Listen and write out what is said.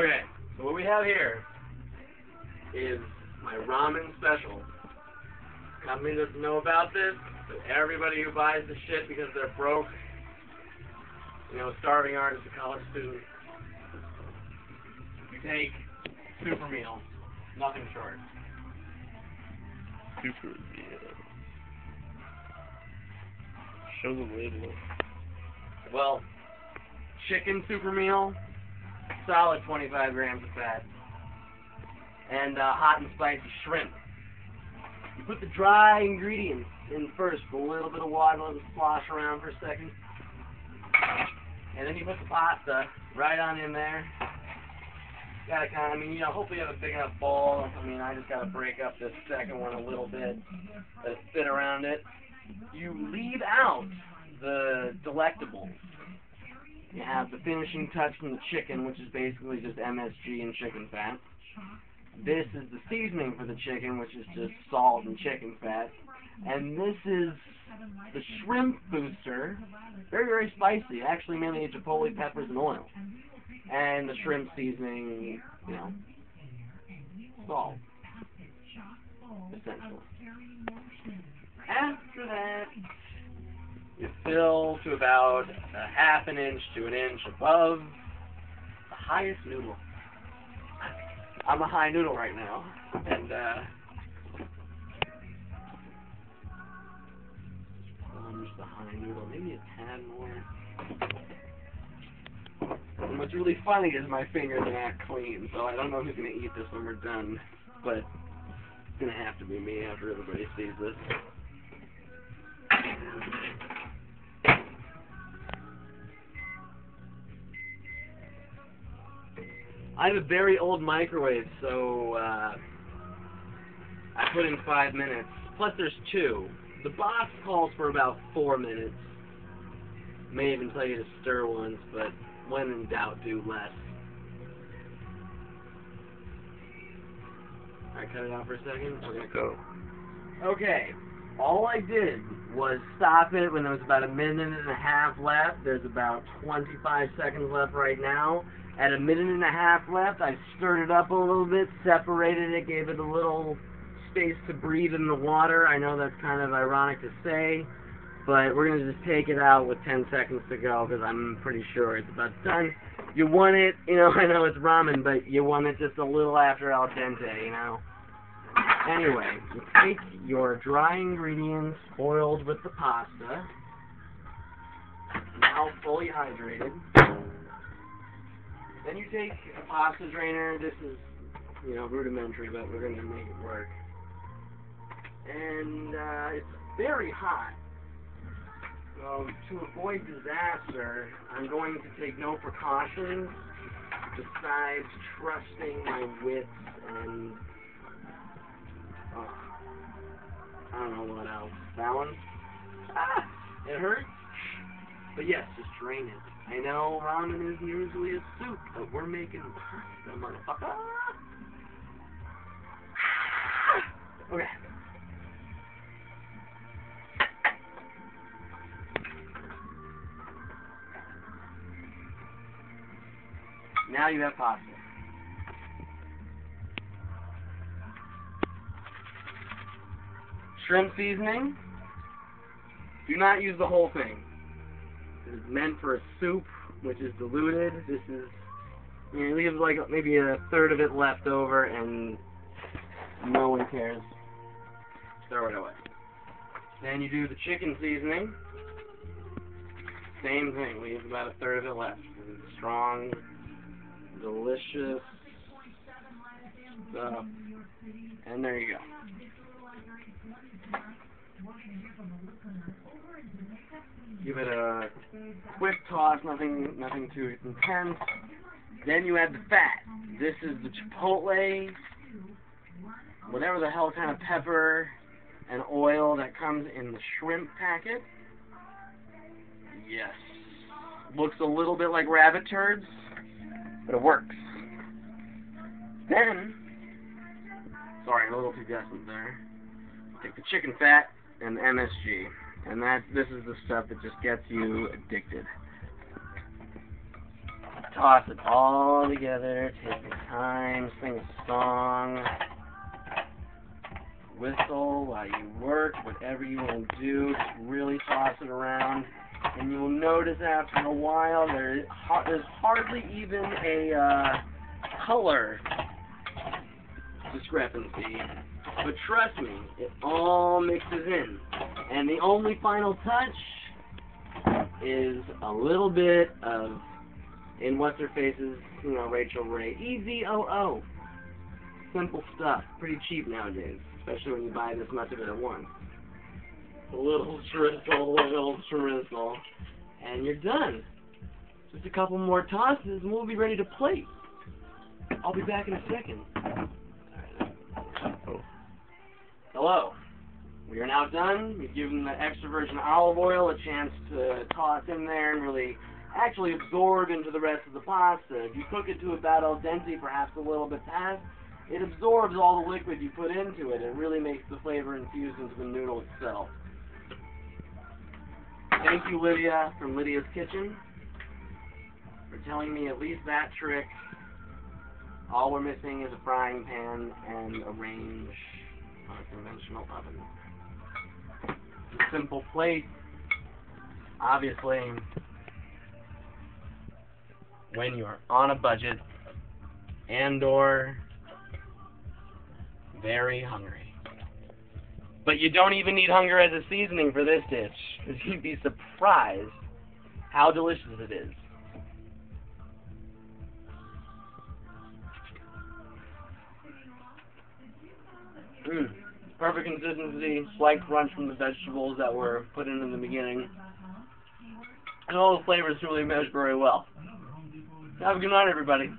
Okay, so what we have here is my ramen special. Company doesn't know about this, but everybody who buys the shit because they're broke, you know, starving artists, a college student, you take super meal, nothing short. Super meal. Show the label. Well, chicken super meal, solid 25 grams of fat, and hot and spicy shrimp. You put the dry ingredients in first, a little bit of water, let them slosh around for a second, and then you put the pasta right on in there. Gotta kind of, I mean, you know, hopefully you have a big enough bowl. I mean, I just gotta break up this second one a little bit, let it fit around it. You leave out the delectables. You have the finishing touch from the chicken, which is basically just MSG and chicken fat. This is the seasoning for the chicken, which is just salt and chicken fat. And this is the shrimp booster. Very, very spicy. Actually, mainly chipotle peppers and oil. And the shrimp seasoning, you know, salt. Essential. After that, you fill to about a half an inch to an inch above the highest noodle. I'm a high noodle right now, and just a high noodle, maybe a tad more. And what's really funny is my fingers are not clean, so I don't know who's gonna eat this when we're done, but it's gonna have to be me after everybody sees this. I have a very old microwave, so I put in 5 minutes. Plus there's 2. The box calls for about 4 minutes. May even tell you to stir once, but when in doubt, do less. Alright, cut it out for a second. We're gonna go. Okay. All I did was stop it when there was about a minute and a half left. There's about 25 seconds left right now. At a minute and a half left, I stirred it up a little bit, separated it, gave it a little space to breathe in the water. I know that's kind of ironic to say, but we're going to just take it out with 10 seconds to go because I'm pretty sure it's about done. You want it, you know, I know it's ramen, but you want it just a little after al dente, you know. Anyway, you take your dry ingredients boiled with the pasta, now fully hydrated. Then you take a pasta drainer. This is, you know, rudimentary, but we're going to make it work. And it's very hot. So to avoid disaster, I'm going to take no precautions besides trusting my wits and I don't know what else. That one? Ah, it hurts. But yes, just drain it. I know ramen isn't usually a soup, but we're making pasta, motherfucker. Okay. Now you have pasta. Shrimp seasoning. Do not use the whole thing. This is meant for a soup, which is diluted. This is, you know, leave like maybe a third of it left over, and no one cares. Throw it away. Then you do the chicken seasoning. Same thing. Leave about a third of it left. Strong, delicious stuff. And there you go. Give it a quick toss, nothing too intense. Then you add the fat. This is the chipotle, whatever the hell kind of pepper and oil that comes in the shrimp packet. Yes. Looks a little bit like rabbit turds, but it works. Then, sorry, a little too guessing there. Take the chicken fat and MSG. And this is the stuff that just gets you addicted. toss it all together, take your time, sing a song, whistle while you work, whatever you want to do, just really toss it around, and you will notice after a while there's hardly even a color discrepancy, but trust me, it all mixes in, and the only final touch is a little bit of, in what's-her-face's, Rachel Ray, EZOO. Simple stuff, pretty cheap nowadays, especially when you buy this much of it at once. A little drizzle, and you're done. Just a couple more tosses, and we'll be ready to plate. I'll be back in a second. Oh. Hello. We are now done. We've given the extra virgin olive oil a chance to toss in there and really actually absorb into the rest of the pasta. If you cook it to about al dente, perhaps a little bit past, it absorbs all the liquid you put into it. It really makes the flavor infuse into the noodle itself. Thank you, Lydia, from Lydia's Kitchen, for telling me at least that trick. All we're missing is a frying pan and a range on a conventional oven. It's a simple plate. Obviously, when you're on a budget and/or very hungry. But you don't even need hunger as a seasoning for this dish, because you'd be surprised how delicious it is. Perfect consistency, slight crunch from the vegetables that were put in the beginning. And all the flavors really mesh very well. Have a good night, everybody.